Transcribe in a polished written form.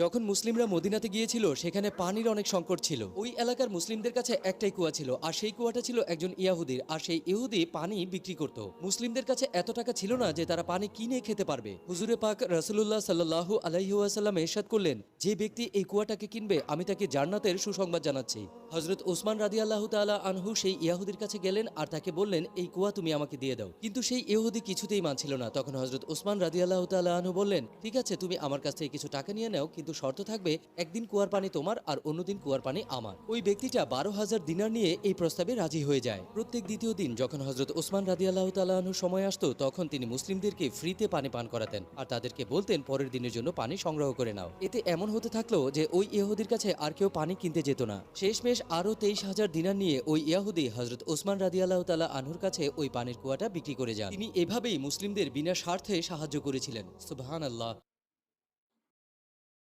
যখন মুসলিমরা মদিনাতে গিয়েছিল সেখানে পানির অনেক সংকট ছিল। ওই এলাকার মুসলিমদের কাছে একটাই কুয়া ছিল, আর সেই কুয়াটা ছিল একজন ইয়াহুদির, আর সেই ইহুদি পানি বিক্রি করত। মুসলিমদের কাছে এত টাকা ছিল না যে তারা পানি কিনে খেতে পারবে। হুজুরে পাক রাসূলুল্লাহ সাল্লাল্লাহু আলাইহি ওয়াসাল্লাম ইরশাদ করলেন, যে ব্যক্তি এই কুয়াটাকে কিনবে আমি তাকে জান্নাতের সুসংবাদ জানাচ্ছি। হযরত ওসমান রাদিয়াল্লাহু তাআলা আনহু সেই ইয়াহুদির কাছে গেলেন আর তাকে বললেন, এই কুয়া তুমি আমাকে দিয়ে দাও। কিন্তু সেই ইহুদি কিছুতেই মানছিল না। তখন হযরত ওসমান রাদিয়াল্লাহু তাআলা আনহু বললেন, ঠিক আছে, তুমি আমার কাছ থেকে কিছু টাকা নিয়ে নাও, কিন্তু শর্ত থাকবে একদিন কুয়ার পানি তোমার আর অন্যদিন কুয়ার পানি আমার। ওই ব্যক্তিটা 12,000 দিনার নিয়ে এই প্রস্তাবে রাজি হয়ে যায়। প্রত্যেক দ্বিতীয় দিন যখন হযরত ওসমান রাদিয়াল্লাহু তাআলা আনহু সময় আসতো, তখন তিনি মুসলিমদেরকে ফ্রিতে পানি পান করাতেন আর তাদেরকে বলতেন পরের দিনের জন্য পানি সংগ্রহ করে নাও। এতে এমন হতে থাকলো যে ওই ইহুদির কাছে আর কেউ পানি কিনতে যেত না। শেষমেশ আরো 23,000 দিনার নিয়ে ওই ইহুদি হযরত ওসমান রাদিয়াল্লাহু তাআলা আনহুর কাছে ওই পানির কুয়াটা বিক্রি করে যান। তিনি এভাবেই মুসলিমদের বিনা স্বার্থে সাহায্য করেছিলেন। সুবহানাল্লাহ।